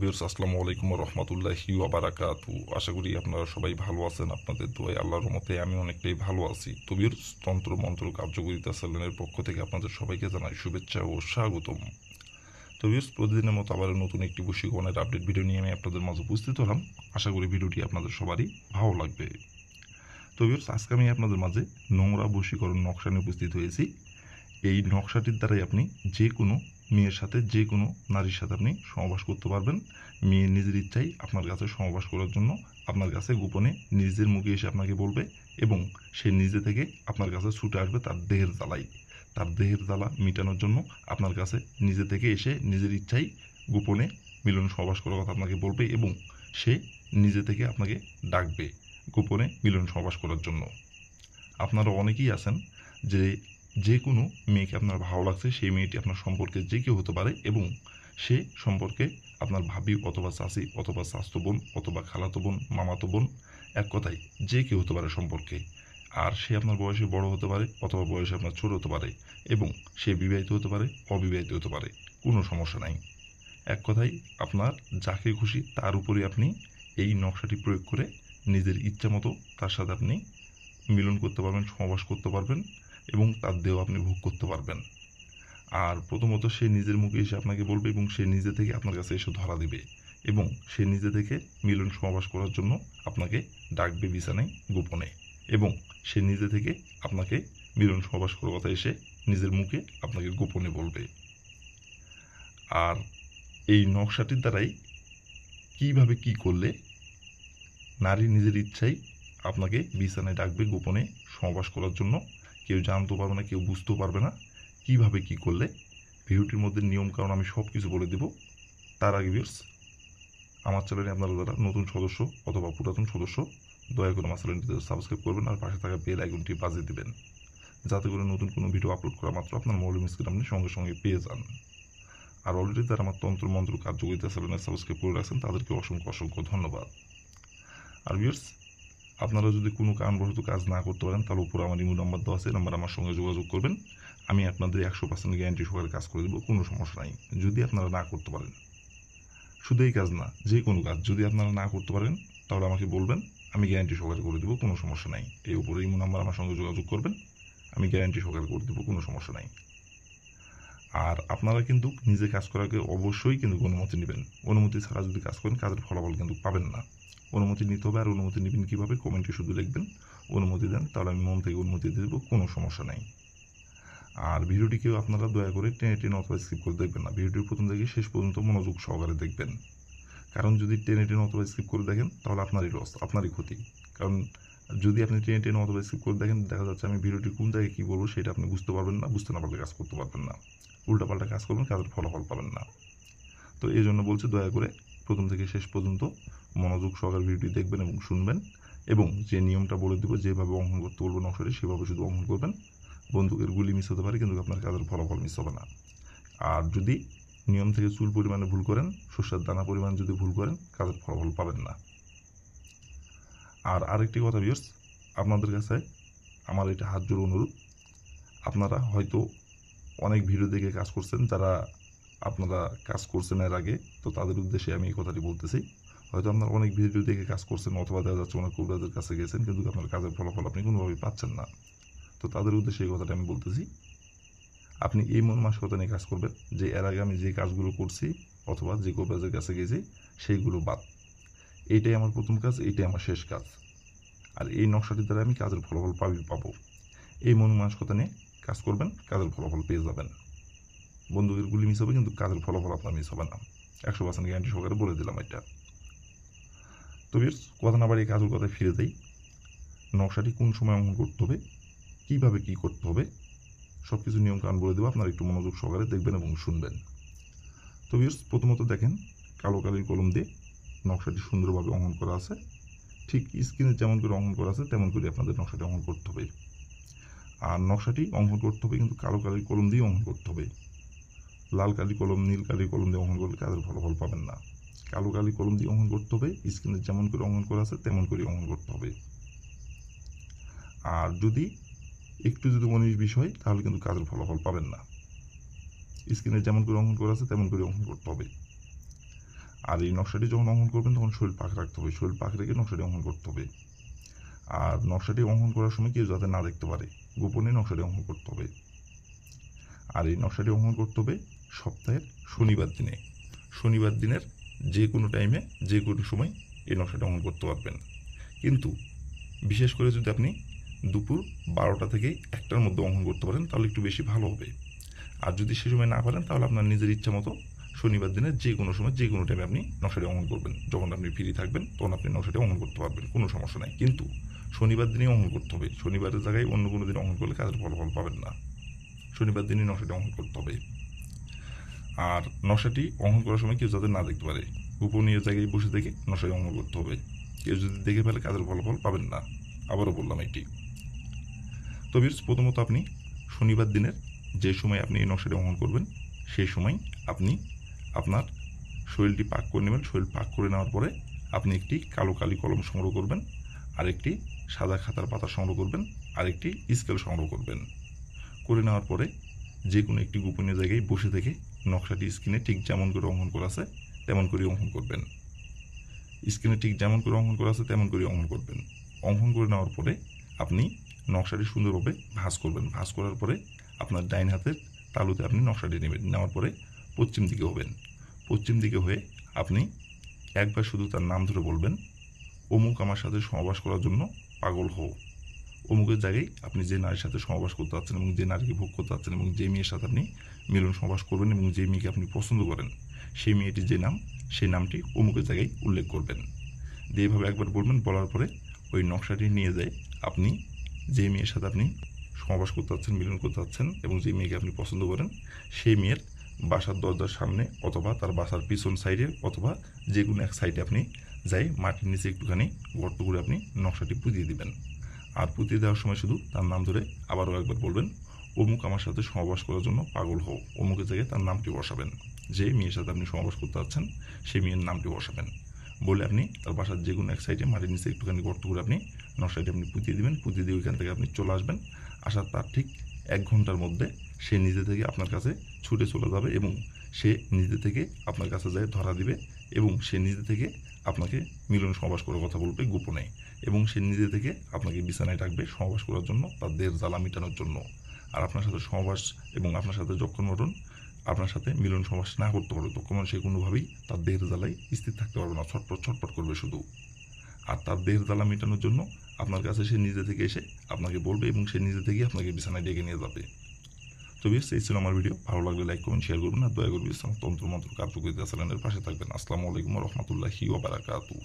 Viewers আসসালামু আলাইকুম ওয়া রাহমাতুল্লাহি ওয়া বারাকাতু। আশা করি আপনারা সবাই ভালো আছেন। আপনাদের দোয়ায় আল্লাহর রহমতে আমি অনেকটাই ভালো আছি। তো ভিউয়ার্স, তন্ত্র মন্ত্র কার্যকরিতা চ্যানেলের পক্ষ থেকে আপনাদের সবাইকে জানাই শুভেচ্ছা ও স্বাগতম। তো ভিউয়ার্স, প্রতিদিনের মতো আবার নতুন একটি বশীকরণের আপডেট ভিডিও নিয়ে আমি আপনাদের মাঝে উপস্থিত হলাম। আশা করি ভিডিওটি আপনাদের সবারই ভালো লাগবে। তো ভিউয়ার্স, আজকে আমি আপনাদের মাঝে নোংরা বশীকরণ নকশা নিয়ে উপস্থিত হয়েছি। এই নকশাটির দ্বারাই আপনি যে কোনো মেয়ের সাথে যে কোনো নারীর সাথে আপনি সহবাস করতে পারবেন। মেয়ে নিজের ইচ্ছায় আপনার কাছে সহবাস করার জন্য আপনার কাছে গোপনে নিজের মুখে এসে আপনাকে বলবে এবং সে নিজে থেকে আপনার কাছে ছুটে আসবে তার দেহের জ্বালাই। তার দেহের জ্বালা মেটানোর জন্য আপনার কাছে নিজে থেকে এসে নিজের ইচ্ছায় গোপনে মিলন সহবাস করার কথা আপনাকে বলবে এবং সে নিজে থেকে আপনাকে ডাকবে গোপনে মিলন সহবাস করার জন্য। আপনারা অনেকেই আছেন যে যে কোনো মেয়েকে আপনার ভালো লাগছে, সেই মেয়েটি আপনার সম্পর্কে যে কেউ হতে পারে এবং সে সম্পর্কে আপনার ভাবি অথবা চাচি অথবা চাচাতো বোন অথবা খালাতো বোন মামাতো বোন, এক কথায় যে কেউ হতে পারে সম্পর্কে। আর সে আপনার বয়সে বড় হতে পারে অথবা বয়সে আপনার ছোট হতে পারে এবং সে বিবাহিত হতে পারে অবিবাহিত হতে পারে, কোনো সমস্যা নাই। এক কথায় আপনার যাকে খুশি তার উপরে আপনি এই নকশাটি প্রয়োগ করে নিজের ইচ্ছা মতো তার সাথে আপনি মিলন করতে পারবেন, সহবাস করতে পারবেন এবং তার দেহ আপনি ভোগ করতে পারবেন। আর প্রথমত সে নিজের মুখে এসে আপনাকে বলবে এবং সে নিজে থেকে আপনার কাছে এসে ধরা দিবে এবং সে নিজে থেকে মিলন সহবাস করার জন্য আপনাকে ডাকবে বিছানায় গোপনে এবং সে নিজে থেকে আপনাকে মিলন সহবাস করার কথা এসে নিজের মুখে আপনাকে গোপনে বলবে। আর এই নকশাটির দ্বারাই কিভাবে কি করলে নারী নিজের ইচ্ছায় আপনাকে বিছানায় ডাকবে গোপনে সহবাস করার জন্য, কেউ জানতেও পারবে না, কেউ বুঝতেও পারবে না কিভাবে কি করলে। ভিডিওটির মধ্যে নিয়ম কারণ আমি সব কিছু বলে দেব। তার আগে ভিউয়ার্স, আমার চ্যানেলে আপনারা যারা নতুন সদস্য অথবা পুরাতন সদস্য, দয়া করে আমার চ্যানেলটিতে সাবস্ক্রাইব করবেন আর পাশে থাকা বেল আইকনটি বাজিয়ে দেবেন, যাতে করে নতুন কোনো ভিডিও আপলোড করা মাত্র আপনার মোবাইল স্ক্রিনে আপনি সঙ্গে সঙ্গে পেয়ে যান। আর অলরেডি যারা আমার তন্ত্র মন্ত্র কার্যকরিতা চ্যানেলে সাবস্ক্রাইব করে রাখছেন তাদেরকে অসংখ্য অসংখ্য ধন্যবাদ। আর ভিউয়ার্স, আপনারা যদি কোনো কারণবশত কাজ না করতে পারেন তাহলে উপরে আমার ইমো নাম্বার দেওয়া আছে, নাম্বার আমার সঙ্গে যোগাযোগ করবেন। আমি আপনাদের 100% গ্যারান্টি সহকারে কাজ করে দেবো, কোনো সমস্যা নাই। যদি আপনারা না করতে পারেন, শুধু এই কাজ না যে কোনো কাজ যদি আপনারা না করতে পারেন তাহলে আমাকে বলবেন, আমি গ্যারান্টি সহকারে করে দেবো, কোনো সমস্যা নাই। এই উপরে ইমো নাম্বার আমার সঙ্গে যোগাযোগ করবেন, আমি গ্যারান্টি সহকারে করে দেবো, কোনো সমস্যা নাই। আর আপনারা কিন্তু নিজে কাজ করার আগে অবশ্যই কিন্তু অনুমতি নেবেন। অনুমতি ছাড়া যদি কাজ করেন কাজের ফলাফল কিন্তু পাবেন না। অনুমতি নিতে হবে। আর অনুমতি নেবেন কীভাবে, কমেন্টে শুধু লিখবেন অনুমতি দেন, তাহলে আমি মন থেকে অনুমতি দিয়ে দেবো, কোনো সমস্যা নাই। আর ভিডিওটিকেও আপনারা দয়া করে টেনে টেনে অথবা স্কিপ করে দেখবেন না। ভিডিওটির প্রথম থেকে শেষ পর্যন্ত মনোযোগ সহকারে দেখবেন, কারণ যদি টেনে টেনে অথবা স্কিপ করে দেখেন তাহলে আপনারই লস, আপনারই ক্ষতি। কারণ যদি আপনি টেনে টেনে অথবা স্কিপ করে দেখেন, দেখা যাচ্ছে আমি ভিডিওটি কোন জায়গায় কী বলবো সেটা আপনি বুঝতে পারবেন না, বুঝতে না পারলে কাজ করতে পারবেন না, উল্টাপাল্টা কাজ করবেন, কাজের ফলাফল পাবেন না। তো এই জন্য বলছি, দয়া করে প্রথম থেকে শেষ পর্যন্ত মনোযোগ সহকারে ভিডিওটি দেখবেন এবং শুনবেন এবং যে নিয়মটা বলে দেবো, যেভাবে অঙ্কন করতে বলবো নকশাটি সেভাবে শুধু অঙ্কন করবেন। বন্দুকের গুলি মিস হতে পারে কিন্তু আপনার কাজের ফলাফল মিস হবে না। আর যদি নিয়ম থেকে চুল পরিমাণে ভুল করেন, শস্যের দানা পরিমাণ যদি ভুল করেন, কাজের ফলাফল পাবেন না। আর আরেকটি কথা ভিউয়ার্স, আপনাদের কাছে আমার এটা হাত জোড় অনুরোধ, আপনারা হয়তো অনেক ভিডিও দেখে কাজ করছেন, যারা আপনারা কাজ করছেন এর আগে, তো তাদের উদ্দেশ্যে আমি এই কথাটি বলতেছি। হয়তো আপনারা অনেক ভিডিও দেখে কাজ করছেন অথবা দেখা যাচ্ছে অনেক কবিরাজের কাছে গেছেন কিন্তু আপনার কাজের ফলাফল আপনি কোনোভাবেই পাচ্ছেন না। তো তাদের উদ্দেশ্যে এই কথাটা আমি বলতেছি, আপনি এই মন মানসিকতা নিয়ে কাজ করবেন যে এর আগে আমি যে কাজগুলো করছি অথবা যে কবিরাজের কাছে গেছি সেইগুলো বাদ, এইটাই আমার প্রথম কাজ, এইটাই আমার শেষ কাজ। আর এই নকশাটির দ্বারা আমি কাজের ফলাফল পাবো, এই মন মানসিকতা নিয়ে কাজ করবেন, কাজের ফলাফল পেয়ে যাবেন। বন্দুকের গুলি মিস হবে কিন্তু কাজের ফলাফল আপনার মিস হবে না, 100% গ্যারান্টি সহকারে বলে দিলাম এটা। তো বেশ কথা না বাড়িয়ে কাজের কথায় ফিরে যাই। নকশাটি কোন সময় অঙ্কন করতে হবে, কীভাবে কী করতে হবে, সব কিছু নিয়মকানুন বলে দেবো, আপনারা একটু মনোযোগ সহকারে দেখবেন এবং শুনবেন। তো বেশ প্রথমত দেখেন, কালো কালির কলম দিয়ে নকশাটি সুন্দরভাবে অঙ্কন করা আছে, ঠিক স্ক্রিনে যেমন করে অঙ্কন করা আছে তেমন করে আপনাদের নকশাটি অঙ্কন করতে হবে। আর নকশাটি অঙ্কন করতে হবে কিন্তু কালো কালির কলম দিয়ে অঙ্কন করতে হবে। লাল কালি কলম, নীল কালি কলম দিয়ে অঙ্কন করলে কাজের ফলাফল পাবেন না। কালো কালি কলম দিয়ে অঙ্কন করতে হবে, স্ক্রিনে যেমন করে অঙ্কন করা আছে তেমন করে অঙ্কন করতে হবে। আর যদি একটু যদি 19-20 হয় তাহলে কিন্তু কাজের ফলাফল পাবেন না। স্ক্রিনে যেমন করে অঙ্কন করা আছে তেমন করে অঙ্কন করতে হবে। আর এই নকশাটি যখন অঙ্কন করবেন তখন শরীর পাক রাখতে হবে, শরীর পাক রেখে নকশাটি অঙ্কন করতে হবে। আর নকশাটি অঙ্কন করার সময় কেউ যাতে না দেখতে পারে, গোপনে নকশাটি অঙ্কন করতে হবে। আর এই নকশাটি অঙ্কন করতে হবে সপ্তাহের শনিবার দিনে। শনিবার দিনের যে কোনো টাইমে যে কোনো সময় এই নকশাটি অঙ্কন করতে পারবেন। কিন্তু বিশেষ করে যদি আপনি দুপুর 12টা থেকে 1টার মধ্যে অঙ্কন করতে পারেন তাহলে একটু বেশি ভালো হবে। আর যদি সে সময় না পারেন তাহলে আপনার নিজের ইচ্ছা মতো শনিবার দিনে যে কোনো সময় যে কোনো টাইমে আপনি নকশাটি অঙ্কন করবেন। যখন আপনি ফ্রি থাকবেন তখন আপনি নকশাটি অঙ্কন করতে পারবেন, কোনো সমস্যা নাই। কিন্তু শনিবার দিনেই অঙ্কন করতে হবে, শনিবারের জায়গায় অন্য কোনো দিন অঙ্কন করলে কাজের ফলাফল পাবেন না। শনিবার দিনই নকশাটি অঙ্কন করতে হবে। আর নকশাটি অঙ্কন করার সময় কেউ যাতে না দেখতে পারে, গোপনীয় জায়গায় বসে থেকে নকশাটি অঙ্কন করতে হবে। কেউ যদি দেখে ফেলে কাজের ফলাফল পাবেন না। আবারও বললাম এটি। তো প্রথমত আপনি শনিবার দিনের যে সময় আপনি এই নকশাটি অঙ্কন করবেন সেই সময় আপনি আপনার শরীরটি পাক করে নেবেন। শরীর পাক করে নেওয়ার পরে আপনি একটি কালো কালি কলম সংগ্রহ করবেন, আর একটি সাদা খাতার পাতা সংগ্রহ করবেন, আর একটি স্কেল সংগ্রহ করবেন। করে নেওয়ার পরে যে কোনো একটি গোপনীয় জায়গায় বসে থেকে নকশাটি স্ক্রিনে ঠিক যেমন করে অঙ্কন করা আছে তেমন করে অঙ্কন করবেন। স্ক্রিনে ঠিক যেমন করে অঙ্কন করা আছে তেমন করে অঙ্কন করবেন। অঙ্কন করে নেওয়ার পরে আপনি নকশাটি সুন্দরভাবে ভাঁজ করবেন। ভাঁজ করার পরে আপনার ডাইন হাতের তালুতে আপনি নকশাটি নেবেন। নেওয়ার পরে পশ্চিম দিকে হবেন। পশ্চিম দিকে হয়ে আপনি একবার শুধু তার নাম ধরে বলবেন, অমুক আমার সাথে সহবাস করার জন্য পাগল হও। অমুকের জায়গায় আপনি যে নারীর সাথে সহবাস করতে চাচ্ছেন এবং যে নারীকে ভোগ করতে চাচ্ছেন এবং যে মেয়ের সাথে আপনি মিলন সহবাস করবেন এবং যে মেয়েকে আপনি পছন্দ করেন সেই মেয়েটির যে নাম সেই নামটি অমুকের জায়গায় উল্লেখ করবেন। দিয়ে এইভাবে একবার বলবেন। বলার পরে ওই নকশাটি নিয়ে যায় আপনি যে মেয়ের সাথে আপনি সহবাস করতে চাচ্ছেন, মিলন করতে চাচ্ছেন এবং যে মেয়েকে আপনি পছন্দ করেন সেই মেয়ের বাসার দরজার সামনে অথবা তার বাসার পিছন সাইডে অথবা যে কোনো এক সাইডে আপনি যাই মাটির নিচে একটুখানি গর্ত করে আপনি নকশাটি পুঁতিয়ে দিবেন। আর পুঁতিয়ে দেওয়ার সময় শুধু তার নাম ধরে আবারও একবার বলবেন, অমুক আমার সাথে সহবাস করার জন্য পাগল হও। অমুকের জায়গায় তার নামটি বসাবেন। যে মেয়ের সাথে আপনি সহবাস করতে চাচ্ছেন সেই মেয়ের নামটি বসাবেন। বলে আপনি তার বাসার যে কোনো এক সাইডে মাটির নিচে একটুখানি গর্ত করে আপনি নকশাটি আপনি পুঁতিয়ে দিবেন। পুঁতিয়ে দিয়ে ওইখান থেকে আপনি চলে আসবেন। আসার তার ঠিক 1 ঘন্টার মধ্যে সে নিজে থেকে আপনার কাছে ছুটে চলে যাবে এবং সে নিজে থেকে আপনার কাছে যায় ধরা দিবে এবং সে নিজে থেকে আপনাকে মিলন সহবাস করার কথা বলবে গোপনে এবং সে নিজে থেকে আপনাকে বিছানায় ডাকবে সহবাস করার জন্য, তার দেহের জ্বালা মেটানোর জন্য। আর আপনার সাথে সহবাস এবং আপনার সাথে যখন মরণ আপনার সাথে মিলন সহবাস না করতে পারবে তখন সে কোনোভাবেই তার দেহের জ্বালায় স্থির থাকতে পারবে না, ছটপট ছটপট করবে শুধু। আর তার দেহের জ্বালা মেটানোর জন্য আপনার কাছে সে নিজে থেকে এসে আপনাকে বলবে এবং সে নিজে থেকেই আপনাকে বিছানায় ডেকে নিয়ে যাবে। তো বেশ, এই ছিল আমার ভিডিও। ভালো লাগলে লাইক করুন, শেয়ার করুন আর দয়া করে তন্ত্র মন্ত্র কার্যকরিতা চ্যানেলের পাশে থাকবেন। আসসালামু আলাইকুম ওয়া রাহমাতুল্লাহি ওয়া বারাকাতুহু।